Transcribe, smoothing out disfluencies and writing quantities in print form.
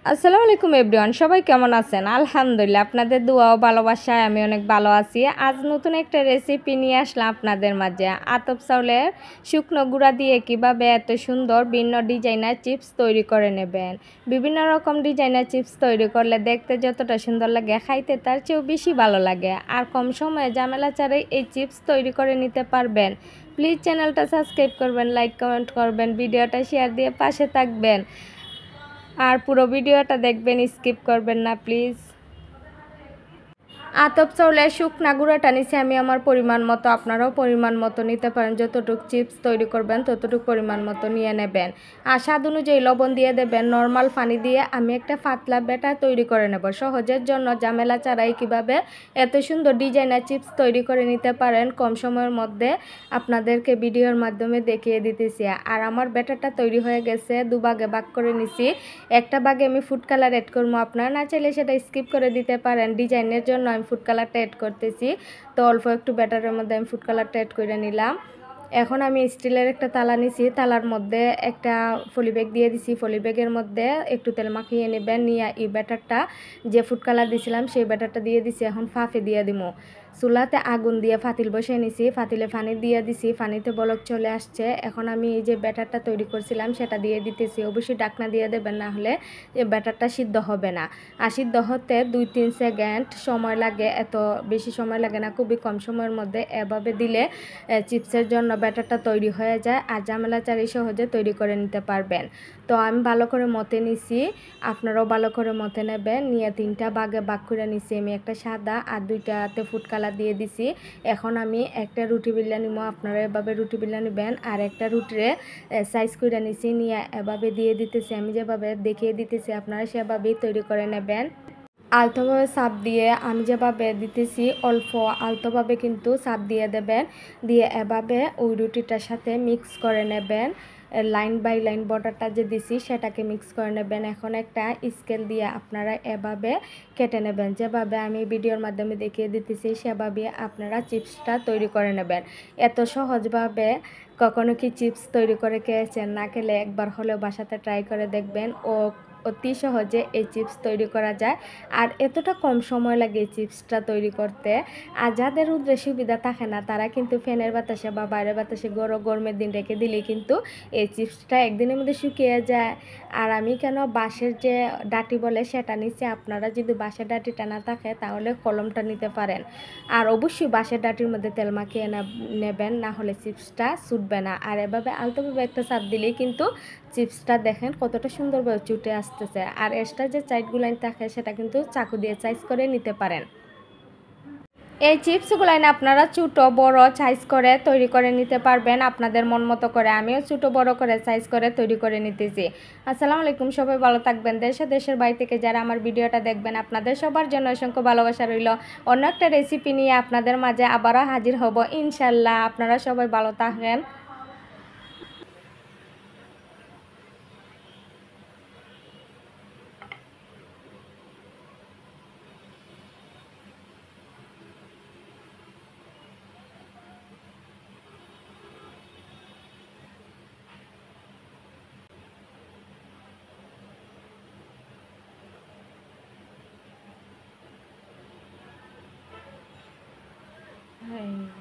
আসসালামু আলাইকুম এভরিওয়ান, সবাই কেমন আছেন? আলহামদুলিল্লাহ, আপনাদের দোয়া ও ভালোবাসায় আমি অনেক ভালো আছি। আজ নতুন একটা রেসিপি নিয়ে আসলাম আপনাদের মাঝে। আতপ চাউলের শুকনো গুঁড়া দিয়ে কিভাবে এত সুন্দর ভিন্ন ডিজাইনার চিপস তৈরি করে নেবেন। বিভিন্ন রকম ডিজাইনার চিপস তৈরি করলে দেখতে যতটা সুন্দর লাগে, খাইতে তার চেয়েও বেশি ভালো লাগে। আর কম সময়ে ঝামেলা ছাড়াই এই চিপস তৈরি করে নিতে পারবেন। প্লিজ চ্যানেলটা সাবস্ক্রাইব করবেন, লাইক কমেন্ট করবেন, ভিডিওটা শেয়ার দিয়ে পাশে থাকবেন। আর পুরো ভিডিওটা দেখবেন, স্কিপ করবেন না প্লিজ। আতপ চাউলের শুকনা গুঁড়াটা নিচে আমি আমার পরিমাণ মতো, আপনারাও পরিমাণ মতো নিতে পারেন। যতটুকু চিপস তৈরি করবেন ততটুকু পরিমাণ মতো নিয়ে নেবেন। আর স্বাদ অনুযায়ী লবণ দিয়ে দেবেন। নর্মাল পানি দিয়ে আমি একটা পাতলা ব্যাটার তৈরি করে নেব। সহজের জন্য ঝামেলা ছাড়াই কীভাবে এত সুন্দর ডিজাইনার চিপস তৈরি করে নিতে পারেন কম সময়ের মধ্যে আপনাদেরকে ভিডিওর মাধ্যমে দেখিয়ে দিতেছি। আর আমার ব্যাটারটা তৈরি হয়ে গেছে, দুভাগে ভাগ করে নিছি। একটা ভাগে আমি ফুড কালার অ্যাড করবো, আপনারা না চাইলে সেটা স্কিপ করে দিতে পারেন। ডিজাইনের জন্য আমি ফুড কালারটা অ্যাড করতেছি, তো অল্প একটু ব্যাটারের মধ্যে আমি ফুড কালারটা অ্যাড করে নিলাম। এখন আমি স্টিলের একটা তালা নিছি, তালার মধ্যে একটা পলি ব্যাগ দিয়ে দিছি। পলি ব্যাগের মধ্যে একটু তেল মাখিয়ে নেবেন, নিয়ে এই ব্যাটারটা যে ফুড কালার দিছিলাম সেই ব্যাটারটা দিয়ে দিছি। এখন ফাঁফে দিয়ে দিব। চুলাতে আগুন দিয়ে ফাতিল বসিয়ে নিছি, ফাতিলে পানি দিয়ে দিছি, পানিতে বলক চলে আসছে। এখন আমি এই যে ব্যাটারটা তৈরি করছিলাম সেটা দিয়ে দিতেছি। অবশ্যই ঢাকনা দিয়ে দেবেন, না হলে এই ব্যাটারটা সিদ্ধ হবে না। আর সিদ্ধ হতে 2-3 সেকেন্ড সময় লাগে, এত বেশি সময় লাগে না, খুবই কম সময়ের মধ্যে এভাবে দিলে চিপসের জন্য ব্যাটারটা তৈরি হয়ে যায়। আর ঝামেলা ছাড়াই সহজে তৈরি করে নিতে পারবেন। তো আমি ভালো করে মতে নিছি, আপনারাও ভালো করে মতে নেবেন। নিয়ে 3টা ভাগে ভাগ করে নিছি। আমি একটা সাদা আর 2টাতে ফুড কালার দিয়ে দিছি। এখন আমি একটা রুটি বেলে নিব, আপনারা এভাবে রুটি বেলে নেবেন। আর একটা রুটিরে সাইজ করে নিছি, নিয়ে এভাবে দিয়ে দিতেছি। আমি যেভাবে দেখিয়ে দিতেছি আপনারা সেভাবেই তৈরি করে নেবেন। আলতোভাবে চাপ দিয়ে আমি যেভাবে দিতেছি অল্প আলতোভাবে কিন্তু চাপ দিয়ে দেবেন। দিয়ে এভাবে ওই রুটিটার সাথে মিক্স করে নেবেন। লাইন বাই লাইন বর্ডারটা যে দিছি সেটাকে মিক্স করে নেবেন। এখন একটা স্কেল দিয়ে আপনারা এভাবে কেটে নেবেন। যেভাবে আমি ভিডিওর মাধ্যমে দেখিয়ে দিতেছি সেভাবে আপনারা চিপসটা তৈরি করে নেবেন। এত সহজভাবে কখনো কি চিপস তৈরি করে খেয়েছেন? না খেলে একবার হলেও বাসাতে ট্রাই করে দেখবেন। অতি সহজে এই চিপস তৈরি করা যায়। আর এতটা কম সময় লাগে এই চিপসটা তৈরি করতে। আর যাদের রোদ্রে সুবিধা থাকে না তারা কিন্তু ফ্যানের বাতাসে বা বাইরের বাতাসে গরমের দিন রেখে দিলেই কিন্তু এই চিপসটা একদিনের মধ্যে শুকিয়ে যায়। আর আমি কেন বাঁশের যে ডাঁটি বলে সেটা নিচ্ছি, আপনারা যদি বাঁশের ডাঁটিটা না থাকে তাহলে কলমটা নিতে পারেন। আর অবশ্যই বাঁশের ডাঁটির মধ্যে তেল মাখিয়ে নেবেন, না হলে চিপসটা ছুটবে না। আর এভাবে আলতোভাবে একটা চাপ দিলেই কিন্তু চিপসটা দেখেন কতটা সুন্দরভাবে ছুটে আসতেছে। আর এক্সট্রা যে সাইডগুলো থাকে সেটা কিন্তু চাকু দিয়ে সাইজ করে নিতে পারেন। এই চিপসগুলো আপনারা ছোটো বড় সাইজ করে তৈরি করে নিতে পারবেন আপনাদের মন মতো করে। আমিও ছোটো বড় করে সাইজ করে তৈরি করে নিতেছি। আসসালামু আলাইকুম, সবাই ভালো থাকবেন। দেশের বাইরে থেকে যারা আমার ভিডিওটা দেখবেন আপনাদের সবার জন্য অসংখ্য ভালোবাসা রইল। অন্য একটা রেসিপি নিয়ে আপনাদের মাঝে আবারও হাজির হব ইনশাল্লাহ। আপনারা সবাই ভালো থাকেন। Hey.